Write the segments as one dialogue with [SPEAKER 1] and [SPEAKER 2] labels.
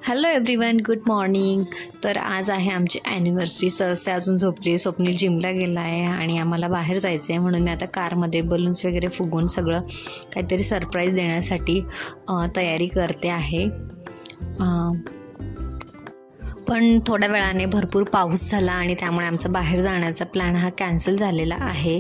[SPEAKER 1] Hello everyone, good morning. तर आज आहे आमची ॲनिव्हर्सरी. सहसा अजून झोपली. स्वप्नील जिमला गेला आहे आणि आम्हाला बाहेर जायचं आहे, म्हणून मी आता कारमध्ये बलून्स वगैरे फुगवून सगळं काहीतरी सरप्राईज देण्यासाठी तयारी करते आहे. पण थोड्या वेळाने भरपूर पाऊस झाला आणि त्यामुळे आमचा बाहेर जाण्याचा प्लॅन हा कॅन्सल झालेला आहे.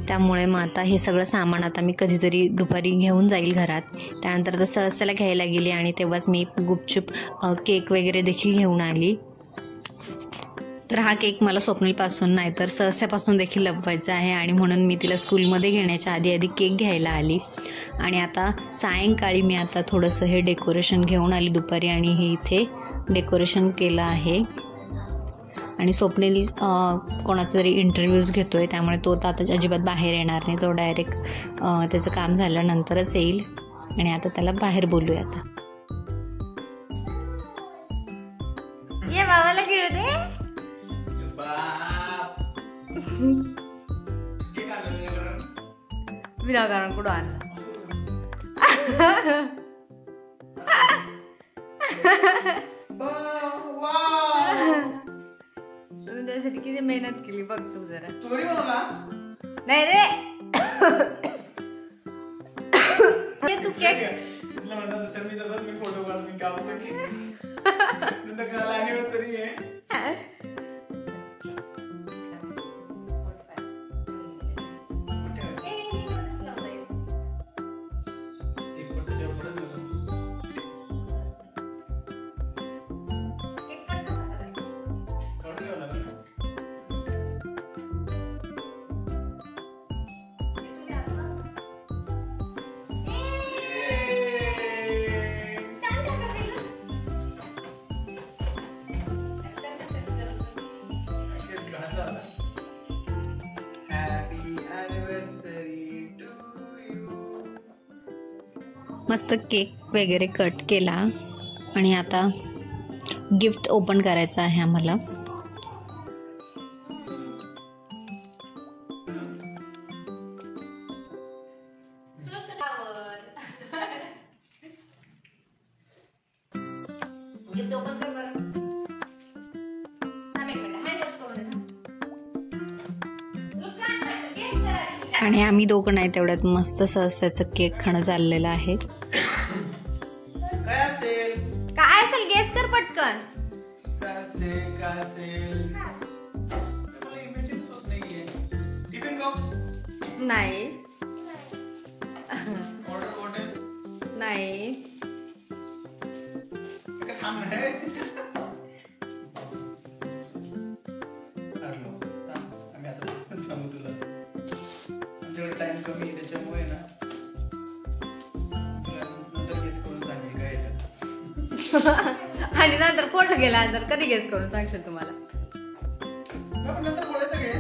[SPEAKER 1] त्यामुळे मग आता हे सगळं सामान आता मी कधीतरी दुपारी घेऊन जाईल घरात. त्यानंतर तर सहसाला घ्यायला गेली आणि तेव्हाच मी गुपचूप केक वगैरे देखील घेऊन आली. तर हा केक मला स्वप्नीलपासून नाही तर सहस्यापासून देखील लपवायचा आहे आणि म्हणून मी तिला स्कूलमध्ये घेण्याच्या आधी केक घ्यायला आली. आणि आता सायंकाळी मी आता थोडंसं हे डेकोरेशन घेऊन आली दुपारी आणि हे इथे डेकोरेशन केलं आहे. आणि स्वप्नील कोणाचा तरी इंटरव्ह्यूज घेतो आहे, त्यामुळे तो आता अजिबात बाहेर येणार नाही. तो डायरेक्ट त्याचं काम झाल्यानंतरच येईल. आणि आता त्याला बाहेर बोलूया. आता
[SPEAKER 2] ये बाबाला घेऊ दे. विनाकारण कुठं आणलं. तुम्ही त्यासाठी किती मेहनत केली बघ तू जरा. नाही रे तू केक
[SPEAKER 1] मस्त केक वगैरे कट केला आणि आता गिफ्ट ओपन करायचं आहे आम्हाला.
[SPEAKER 2] गिफ्ट ओपन कर बरं.
[SPEAKER 1] आणि आम्ही दोघं नाही तेवढ्यात मस्त सहस्याचं केक खाणं चाललेलं आहे.
[SPEAKER 2] काय असेल गेस कर पटकन. नाही नाही
[SPEAKER 3] टाइम कमी आहे त्याच्यामुळे ना नंतर गेस करून सांगेल काय
[SPEAKER 2] आणि नंतर फोडलं गेल्यानंतर कधी गेस करून सांगशील तुम्हाला.
[SPEAKER 3] नंतर बोलायचं घे.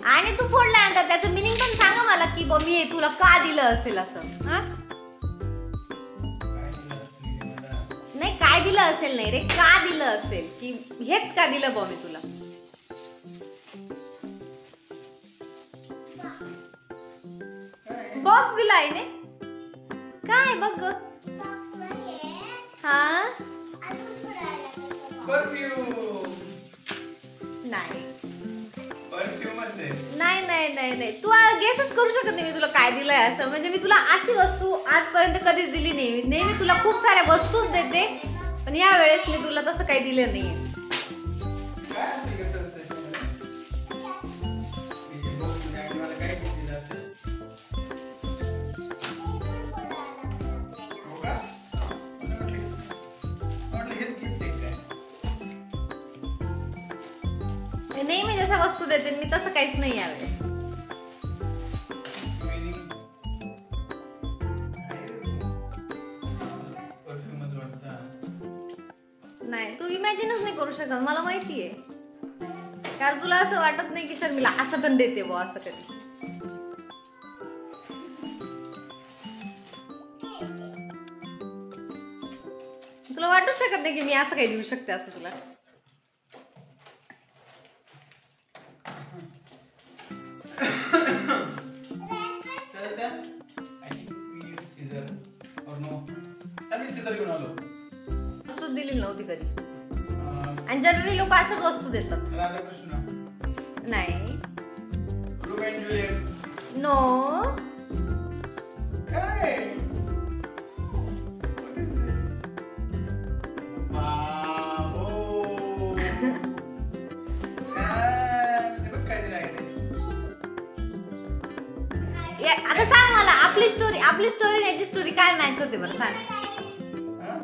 [SPEAKER 2] आणि तू फोडल्यानंतर त्याचं मिनिंग पण सांग मला की मी तुला का दिलं असेल असं. हा नाही काय दिलं असेल नाही रे, का दिलं असेल की हेच का दिलं मी तुला. बॉक्स दिला आहे ने काय बघ. हा नाही नाही नाही नाही तू गेसच करू शकत नाही मी तुला काय दिलंय असं. म्हणजे मी तुला अशी वस्तू आजपर्यंत कधीच दिली नाही. नेहमी तुला खूप साऱ्या वस्तूच देते, पण या वेळेस मी तुला तसं काही दिलं नाही. नाही मी जशा वस्तू देते मी तसं काहीच नाही यावेळेस. नाही तू इमॅजिनच नाही करू शकत, मला माहितीये. कारण तुला असं वाटत नाही की शर्मिला असं पण देते बुवा असं कधी. तुला वाटू शकत नाही की मी असं काही देऊ शकते असं तुला. नव्हती कधी. आणि जनरली लोक अशाच वस्तू देतात.
[SPEAKER 3] राधाकृष्ण
[SPEAKER 2] नाही.
[SPEAKER 3] Romeo and Joliot.
[SPEAKER 2] नो.
[SPEAKER 3] काय What is this? बाबो. छान. हे बघ काय दिलं आहे ते.
[SPEAKER 2] आता सांग मला आपली स्टोरी याची स्टोरी काय मॅच होते बरं सांग.
[SPEAKER 3] हा?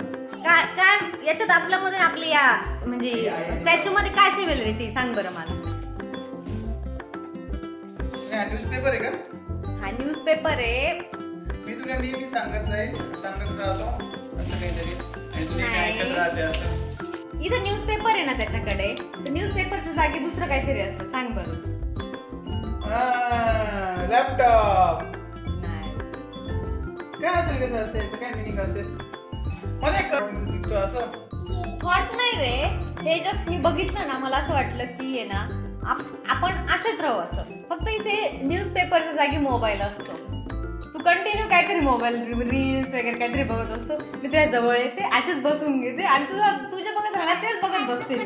[SPEAKER 2] काय काय याच्यात आपल्यामध्ये आपली या म्हणजे स्टॅच्यू मध्ये काय सिमिलरिटी सांग बरं मला.
[SPEAKER 3] हा न्यूजपेपर आहे का?
[SPEAKER 2] हा न्यूजपेपर आहे.
[SPEAKER 3] मी तुला नेहमी सांगत राहतो असं काहीतरी आणि तू
[SPEAKER 2] नाही.
[SPEAKER 3] ऐकत राहते असं.
[SPEAKER 2] इथं न्यूजपेपर आहे ना त्याच्याकडे, तर न्यूजपेपरच्या जागी दुसरं काहीतरी असतं. सांग बरं.
[SPEAKER 3] लॅपटॉप.
[SPEAKER 2] नाही.
[SPEAKER 3] काय असेल कसं असेल काय मिनिंग असेल मला एक दिसतो असं.
[SPEAKER 2] थॉट नाही रे, हे जस्ट मी बघितलं ना मला असं वाटलं की आहे ना आपण असेच राहू असं. फक्त इथे न्यूजपेपरच्या जागी मोबाईल असतो. तू कंटिन्यू काहीतरी मोबाईल रील्स वगैरे काहीतरी बघत असतो. मी तुझ्या जवळ येते असेच बसून घेते आणि तुझ्या बघत राहणार तेच बघत बसते मी.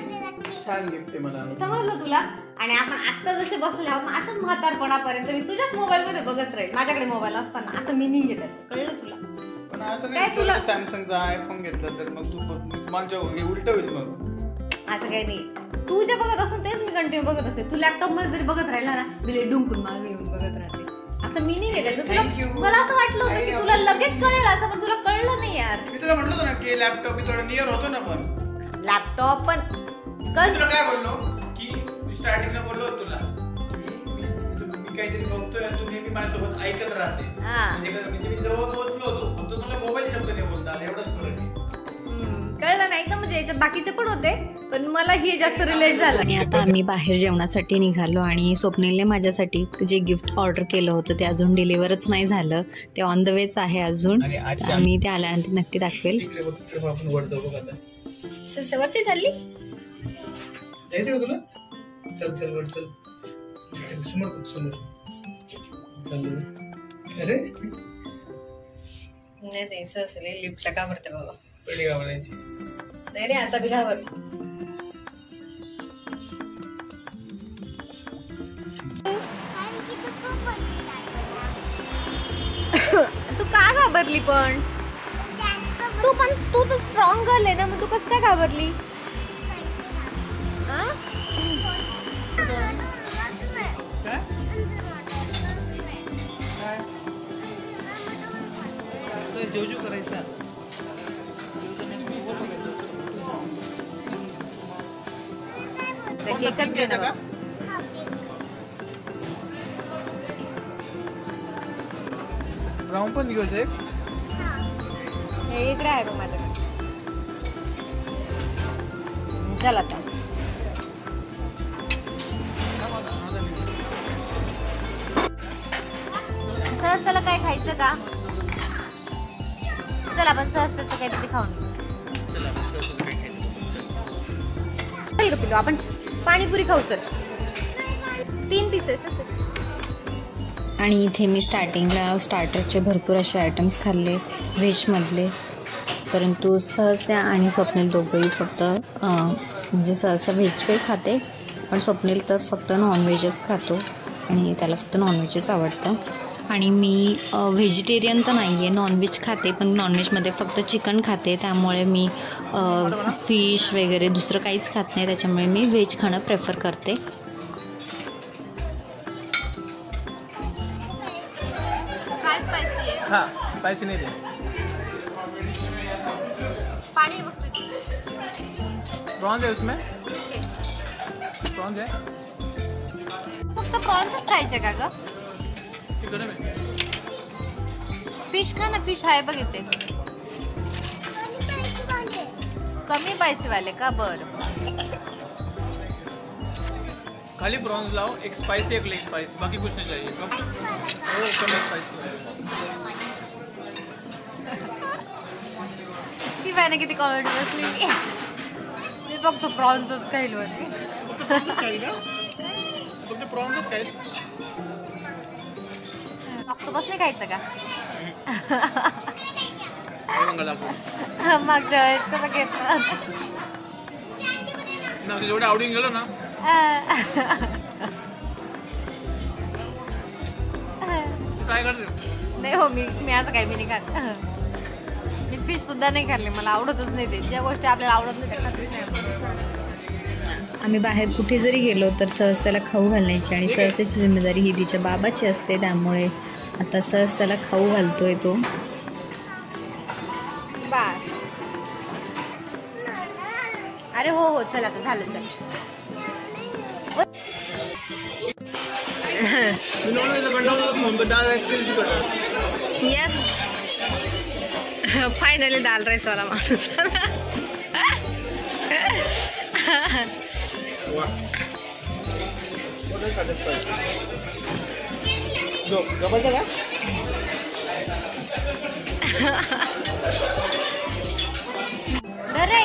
[SPEAKER 3] छान गिफ्ट आहे मला.
[SPEAKER 2] समजलं तुला. आणि आपण आता जसे बसले आहोत अशाच म्हातारपणापर्यंत मी तुझ्याच मोबाईल मध्ये बघत राहील. माझ्याकडे मोबाईल असताना असं मिनिंग आहे त्याचं. कळलं तुला.
[SPEAKER 3] पण असं
[SPEAKER 2] काय
[SPEAKER 3] नाही
[SPEAKER 2] तुला-
[SPEAKER 3] तुला सॅमसंगचा आयफोन घेतला तर मग तू मला उलट होईल मग.
[SPEAKER 2] असं काही नाही. तू जे बघत असून तेच मी कंटिन्यू बघत असते. तू लॅपटॉप मध्ये जरी बघत राहिला ना मी डुंकून मागे येऊन बघत राहते. असं मिनिंग आहे त्याचं.
[SPEAKER 3] Thank you.
[SPEAKER 2] तुला मला असं वाटलं होतं की तुला लगेच कळेल असं, पण तुला कळलं नाही यार.
[SPEAKER 3] मी तुला म्हटलं होतं ना की लॅपटॉप मी थोडं नियर होतो ना पण.
[SPEAKER 2] लॅपटॉप पण
[SPEAKER 3] मी तुला काय बोललो की स्टार्टिंगला बोललो होतो तुला मी काहीतरी बघतोय आणि तू नेहमी माझ्यासोबत ऐकत राहते.
[SPEAKER 2] हा.
[SPEAKER 3] म्हणजे मी जवळ बसलो होतो फक्त मला मोबाईल शब्द नाही बोलता आला एवढाच फरक आहे.
[SPEAKER 2] कळलं नाही का. म्हणजे याच्यात बाकीचे पण होते पण मला हे जास्त रिलेट झालं.
[SPEAKER 1] आणि आता आम्ही बाहेर जेवणासाठी निघालो आणि स्वप्नीलने माझ्यासाठी जे गिफ्ट ऑर्डर केलं होतं ते अजून डिलिव्हरच नाही झालं. ते ऑन द वेच आहे अजून.
[SPEAKER 3] आणि
[SPEAKER 1] तर
[SPEAKER 3] आजच्या-
[SPEAKER 1] आम्ही ते आल्यानंतर नक्की दाखवेल.
[SPEAKER 3] तिकडे बघ, तिकडे आपण वर जाऊ बघ आता.
[SPEAKER 1] वरती चालली.
[SPEAKER 3] जायचं का तुला? चल चल वर चल. समोर चल. अरे
[SPEAKER 1] नाही द्यायचं असेल लिफ्टला का भरते बाबा.
[SPEAKER 3] पहिले घाबरायची.
[SPEAKER 1] नाही रे आता बी घाबर.
[SPEAKER 2] तू का घाबरली पण. तू तर स्ट्रॉंग गर्ल आहे ना, मग तू कसं काय घाबरली. हा?
[SPEAKER 3] काय? काय? जेवजू करायचा.
[SPEAKER 2] ते केकच घे ना बा.
[SPEAKER 3] ब्राऊन पण घेऊ एक.
[SPEAKER 2] हे इकडे आहे बघ माझ्याकडे. चल आता. सहज त्याला काय खायचं का. चल आपण सहज त्याचं काहीतरी खाऊन पिलो. आपण पाणीपुरी खाऊ. चल 3 पीसेस.
[SPEAKER 1] आणि इथे मी स्टार्टिंगला स्टार्टरचे भरपूर असे आयटम्स खाल्ले व्हेजमधले. परंतु सहसा आणि स्वप्नील दोघंही फक्त म्हणजे सहसा व्हेज काही खाते पण स्वप्नील तर फक्त नॉनव्हेजच खातो आणि त्याला फक्त नॉनव्हेजच आवडतं. आणि मी व्हेजिटेरियन तर नाही आहे, नॉनव्हेज खाते पण नॉनव्हेजमध्ये फक्त चिकन खाते. त्यामुळे मी फिश वगैरे दुसरं काहीच खात नाही. त्याच्यामुळे मी व्हेज खाणं प्रेफर करते.
[SPEAKER 2] काय स्पायसी आहे.
[SPEAKER 3] हाँ स्पाइसी नहीं दे.
[SPEAKER 2] पाणी
[SPEAKER 3] प्रॉन्स है उसमें. प्रॉन्स है.
[SPEAKER 2] फक्त प्रॉन्सच खायचे का ग.
[SPEAKER 3] चिकन है.
[SPEAKER 2] फिश खा ना. फिश आहे बघ इथे. कमी स्पायसी वाले का. बरं
[SPEAKER 3] खाली प्रॉन्स लाओ. एक स्पाइसी एक लेग स्पाइसी बाकी कुछ नहीं चाहिए. ओ कम स्पाइसी.
[SPEAKER 2] ती बायने किती कॉमेंट बसली. मी फक्त प्रॉन्सच खाईल होते.
[SPEAKER 3] फक्त प्रॉन्सच खाईल.
[SPEAKER 2] फक्त बसले खायचं का. मागच्या वेळेस कसं घेतलं
[SPEAKER 3] जेवढं आवडून गेलो ना काय करते
[SPEAKER 2] नाही हो मी असं काही मी नाही खात मी फिश सुद्धा नाही खाल्ली मला आवडतच नाही ते ज्या गोष्टी आपल्याला आवडत नाही त्या खातच नाही
[SPEAKER 1] आम्ही बाहेर कुठे जरी गेलो तर सहस्याला खाऊ घालण्याची आणि सहस्याची जिम्मेदारी ही तिच्या बाबाची असते त्यामुळे आता सहस्याला खाऊ घालतोय तो
[SPEAKER 2] बाय अरे हो हो चल आता झालं चल
[SPEAKER 1] यस फायनली दाल राईस वाला माणूस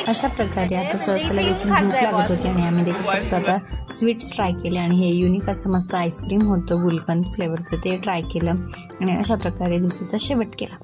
[SPEAKER 1] अशा प्रकारे आता सहसाला देखील झोप लागत होती आणि आम्ही देखील फक्त आता स्वीट्स ट्राय केले आणि हे युनिक असं मस्त आईस्क्रीम होतं गुलकंद फ्लेवरचं ते ट्राय केलं आणि अशा प्रकारे दिवसाचा शेवट केला.